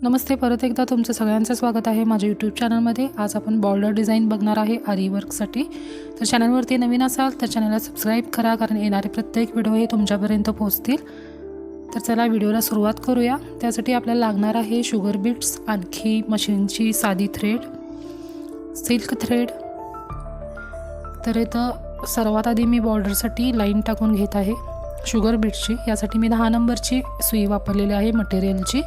नमस्ते, परत एकदा तुमचं सगळ्यांचं स्वागत आहे माझ्या यूट्यूब चॅनलमध्ये। आज आपण बॉर्डर डिझाईन बघणार आहे आरी वर्कसाठी। तर चॅनलवरती नवीन असाल तर चॅनलला सबस्क्राईब करा, कारण येणारे प्रत्येक व्हिडिओ हे तुमच्यापर्यंत पोहोचतील। तर चला व्हिडिओला सुरुवात करूया। त्यासाठी आपल्याला लागणार आहे शुगर बीट्स, आणखी मशीनची साधी थ्रेड, सिल्क थ्रेड। तर इथं सर्वात आधी मी बॉर्डरसाठी लाईन टाकून घेत आहे शुगर बीट्सची। यासाठी मी 10 नंबरची सुई वापरलेली आहे मटेरियलची।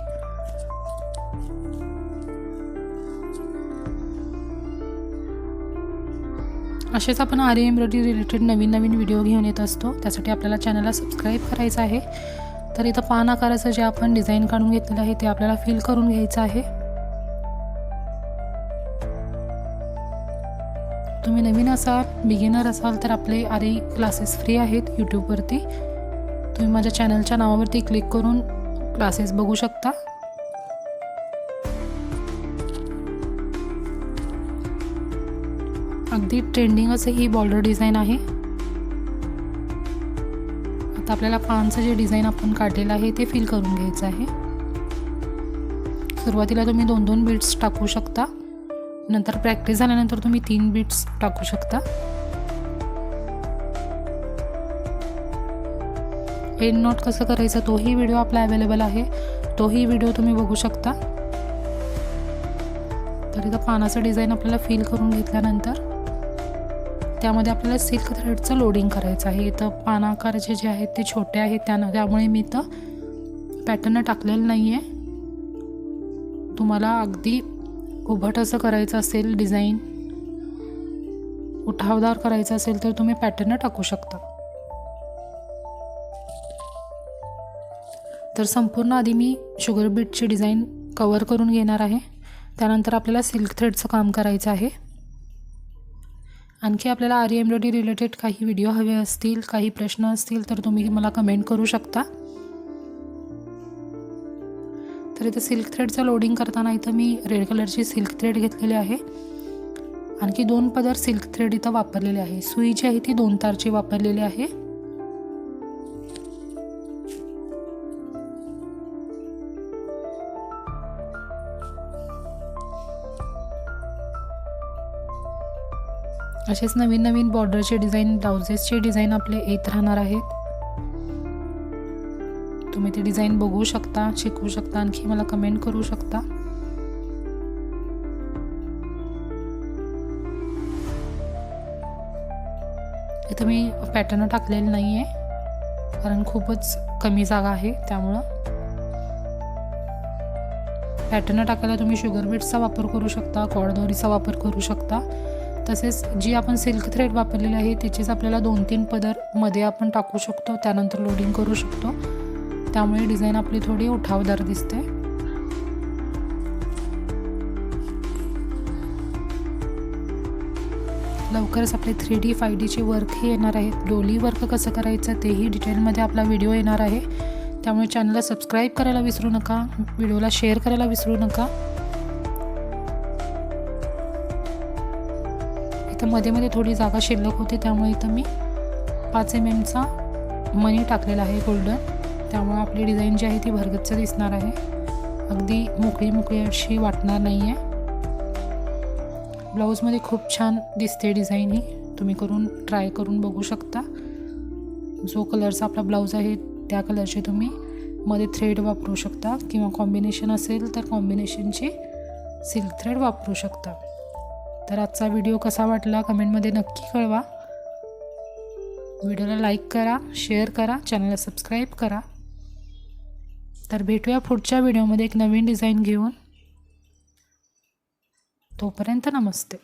असेच आपण आरी एम्ब्रॉयडरी रिलेटेड नवीन व्हिडिओ घेऊन येत असतो। त्यासाठी आपल्याला चॅनलला सबस्क्राईब करायचं आहे। तर इथं पान आकाराचं जे आपण डिझाइन काढून घेतलेलं आहे ते आपल्याला फिल करून घ्यायचं आहे। तुम्ही नवीन असाल, बिगिनर असाल तर आपले आरी क्लासेस फ्री आहेत यूट्यूबवरती। तुम्ही माझ्या चॅनलच्या नावावरती क्लिक करून क्लासेस बघू शकता। अगदी ट्रेंडिंग असं ही बॉर्डर डिझाइन आहे। आता आपल्याला पानचं जे डिझाइन आपण काढलेलं आहे ते फिल करून घ्यायचं आहे। सुरुवातीला तुम्ही 2-2 बीट्स टाकू शकता, नंतर प्रॅक्टिस झाल्यानंतर तुम्ही 3 बीट्स टाकू शकता। एंड नॉट कसं करायचं तोही व्हिडिओ आपला अवेलेबल आहे, तोही व्हिडिओ तुम्ही बघू शकता। तर इथं पानाचं डिझाइन आपल्याला फिल करून घेतल्यानंतर त्यामध्ये आपल्याला सिल्क थ्रेडचं लोडिंग करायचं आहे। इथं पान आकाराचे जे आहेत ते छोटे आहेत, त्यामुळे मी इथं पॅटर्न टाकलेलं नाही आहे। तुम्हाला अगदी उभट असं करायचं असेल, डिझाइन उठावदार करायचं असेल तर तुम्ही पॅटर्न टाकू शकता। तर संपूर्ण आधी मी शुगर बीटची डिझाइन कव्हर करून घेणार आहे। त्यानंतर आपल्याला सिल्क थ्रेडचं काम करायचं आहे। आणखी आपल्याला आरी एम्ब्रॉयडरी रिलेटेड काही व्हिडिओ हवे असतील, काही प्रश्न असतील तर तुम्ही मला कमेंट करू शकता। तर इथं सिल्क थ्रेडचं लोडिंग करताना इथं मी रेड कलरची सिल्क थ्रेड घेतलेली आहे। आणखी 2 पदर सिल्क थ्रेड इथं वापरलेले आहे। सुई जी आहे ती 2 तारची वापरलेली आहे। असेच नवीन बॉर्डरचे डिझाइन, ब्लाउजेसचे डिझाइन आपले येत राहणार आहेत। तुम्ही ते डिझाइन बघू शकता, शिकू शकता, आणखी मला कमेंट करू शकता। इथं मी पॅटर्न टाकलेलं नाही आहे, कारण खूपच कमी जागा आहे, त्यामुळं पॅटर्न टाकायला तुम्ही शुगर बीट्सचा वापर करू शकता, कॉड दोरीचा वापर करू शकता। तसेच जी आपण सिल्क थ्रेड वापरलेली आहे त्याचीच आपल्याला 2-3 पदर मध्ये आपण टाकू शकतो, त्यानंतर लोडिंग करू शकतो। त्यामुळे डिझाइन आपली थोडी उठावदार दिसते। लवकरच आपले 3D 5Dचे वर्क हे येणार आहेत। डोली वर्क कसं करायचं तेही डिटेलमध्ये आपला व्हिडिओ येणार आहे। त्यामुळे चॅनलला सबस्क्राईब करायला विसरू नका, व्हिडिओला शेअर करायला विसरू नका। इथं मध्ये थोडी जागा शिल्लक होती, त्यामुळे इथं मी 5 mm मणी टाकलेला आहे गोल्डन। त्यामुळे आपली डिझाइन जी आहे ती भरगच्च दिसणार आहे, अगदी मोकळी अशी वाटणार नाही आहे। ब्लाऊजमध्ये खूप छान दिसते डिझाइन ही, तुम्ही ट्राय करून बघू शकता। जो कलरचा आपला ब्लाऊज आहे त्या कलरचे तुम्ही मध्ये थ्रेड वापरू शकता, किंवा कॉम्बिनेशन असेल तर कॉम्बिनेशनची सिल्क थ्रेड वापरू शकता। तर आजचा व्हिडिओ कसा वाटला कमेंटमध्ये नक्की कळवा। व्हिडिओला लाईक करा, शेअर करा, चॅनलला सबस्क्राईब करा। तर भेटूया पुढच्या व्हिडिओमध्ये एक नवीन डिझाइन घेऊन। तोपर्यंत नमस्ते।